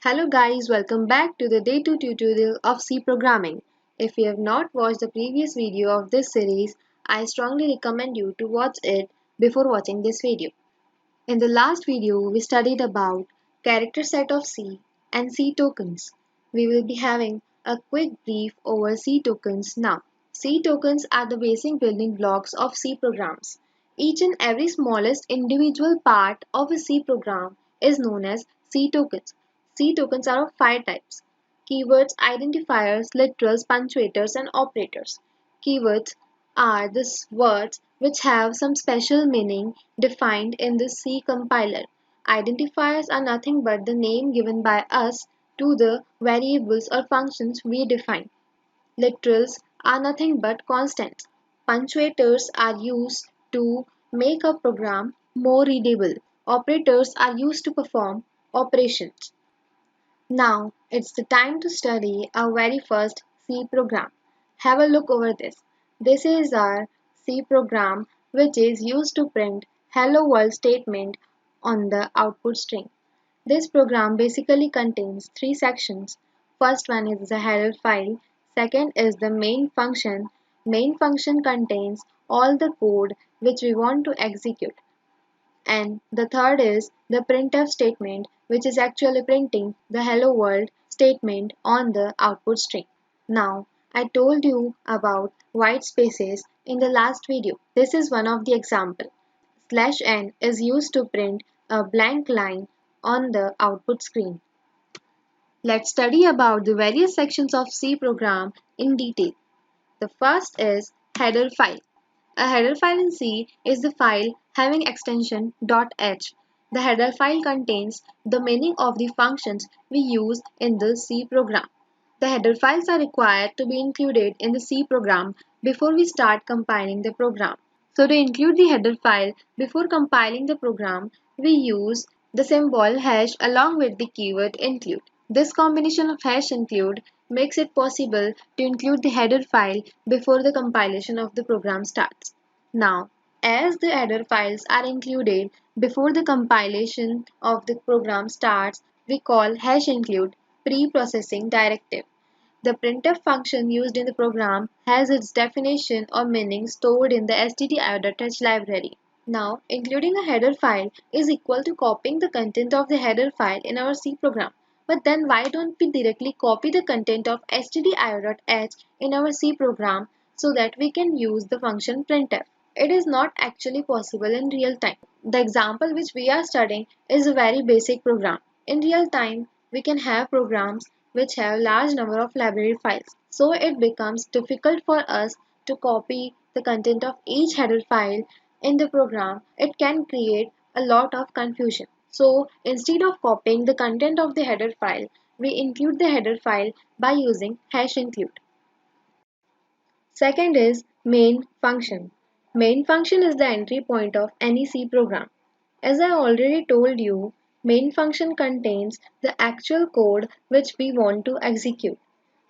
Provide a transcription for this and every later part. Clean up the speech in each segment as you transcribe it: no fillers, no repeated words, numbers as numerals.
Hello guys, welcome back to the day 2 tutorial of C programming. If you have not watched the previous video of this series, I strongly recommend you to watch it before watching this video. In the last video, we studied about character set of C and C tokens. We will be having a quick brief over C tokens now. C tokens are the basic building blocks of C programs. Each and every smallest individual part of a C program is known as C tokens. C tokens are of five types: keywords, identifiers, literals, punctuators, and operators. Keywords are the words which have some special meaning defined in the C compiler. Identifiers are nothing but the name given by us to the variables or functions we define. Literals are nothing but constants. Punctuators are used to make a program more readable. Operators are used to perform operations. Now it's the time to study our very first C program. Have a look over this. This is our C program which is used to print hello world statement on the output string. This program basically contains three sections. First one is the header file, second is the main function. Main function contains all the code which we want to execute. And the third is the printf statement, which is actually printing the hello world statement on the output string. Now, I told you about white spaces in the last video. This is one of the example. /n is used to print a blank line on the output screen. Let's study about the various sections of C program in detail. The first is header file. A header file in C is the file having extension .h. The header file contains the meaning of the functions we use in the C program. The header files are required to be included in the C program before we start compiling the program. So to include the header file before compiling the program, we use the symbol hash along with the keyword include. This combination of hash include makes it possible to include the header file before the compilation of the program starts. Now, as the header files are included before the compilation of the program starts, we call hash include pre-processing directive. The printf function used in the program has its definition or meaning stored in the stdio.h library. Now, including a header file is equal to copying the content of the header file in our C program. But then why don't we directly copy the content of stdio.h in our C program so that we can use the function printf? It is not actually possible in real time. The example which we are studying is a very basic program. In real time, we can have programs which have large number of library files. So it becomes difficult for us to copy the content of each header file in the program. It can create a lot of confusion. So instead of copying the content of the header file, we include the header file by using hash include. Second is main function. Main function is the entry point of any C program. As I already told you, main function contains the actual code which we want to execute.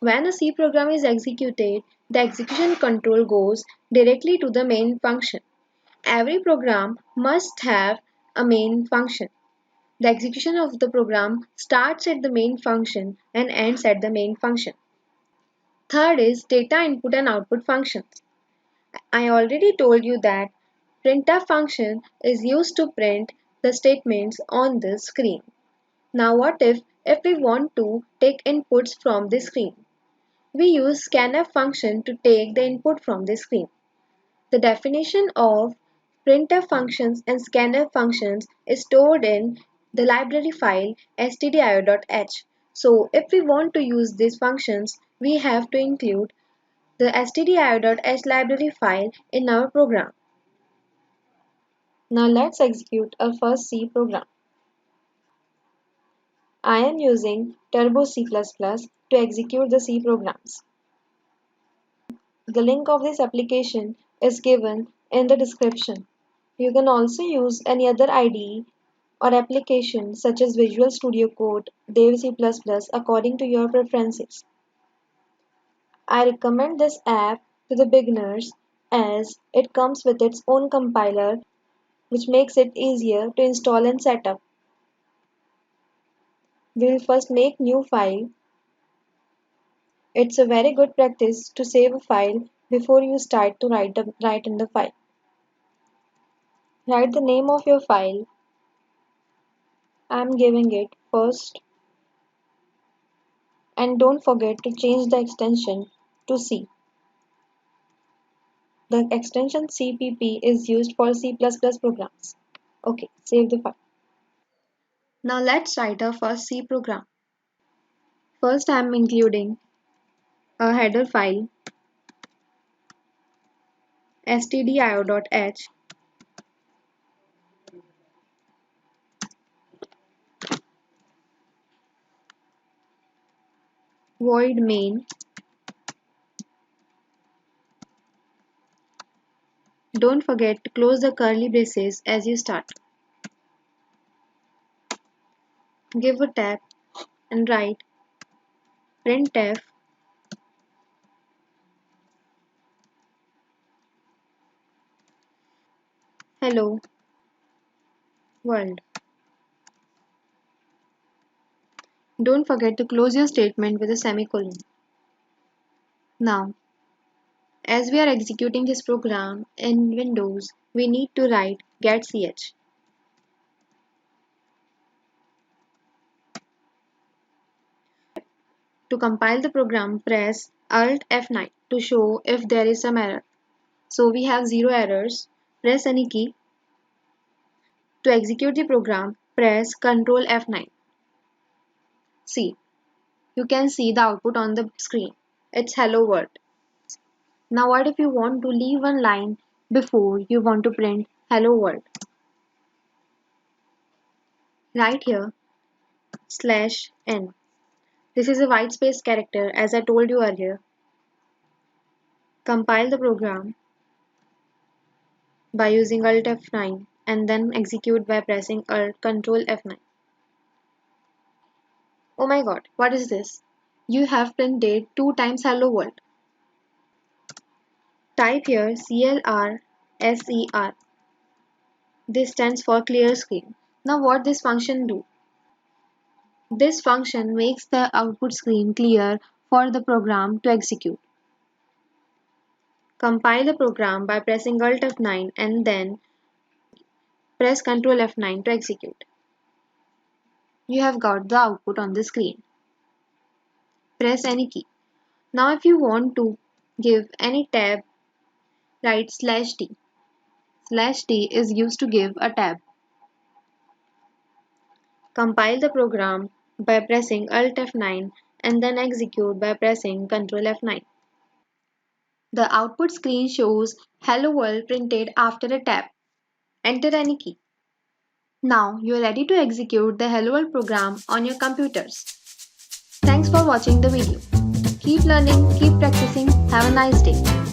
When a C program is executed, the execution control goes directly to the main function. Every program must have a main function. The execution of the program starts at the main function and ends at the main function. Third is data input and output functions. I already told you that printf function is used to print the statements on the screen. Now what if we want to take inputs from the screen? We use scanf function to take the input from the screen. The definition of printf functions and scanf functions is stored in the library file stdio.h. So if we want to use these functions, we have to include the stdio.h library file in our program. Now let's execute our first C program. I am using Turbo C++ to execute the C programs. The link of this application is given in the description. You can also use any other IDE or application such as Visual Studio Code, Dev C++ according to your preferences. I recommend this app to the beginners as it comes with its own compiler which makes it easier to install and set up. We'll first make new file. It's a very good practice to save a file before you start to write in the file. Write the name of your file. I'm giving it first, and don't forget to change the extension to C. The extension CPP is used for C++ programs. Okay, save the file. Now let's write our first C program. First I'm including a header file stdio.h, void main. Don't forget to close the curly braces as you start. Give a tab and write printf hello world. Don't forget to close your statement with a semicolon. Now, as we are executing this program in Windows, we need to write getch. To compile the program, press Alt F9 to show if there is some error. So we have 0 errors. Press any key. To execute the program, press Ctrl F9. See, you can see the output on the screen. It's hello world. Now what if you want to leave one line before you want to print hello world? Right here /n. This is a white space character as I told you earlier. Compile the program by using Alt F9 and then execute by pressing Alt Ctrl F9. Oh my god, what is this? You have printed 2 times hello world. Type here CLR. This stands for clear screen. Now what this function do? This function makes the output screen clear for the program to execute. Compile the program by pressing Alt F9 and then press Ctrl F9 to execute. You have got the output on the screen. Press any key. Now if you want to give any tab, write /t. /t is used to give a tab. Compile the program by pressing Alt F9 and then execute by pressing Ctrl F9. The output screen shows Hello World printed after a tab. Enter any key. Now you are ready to execute the Hello World program on your computers. Thanks for watching the video. Keep learning, keep practicing. Have a nice day.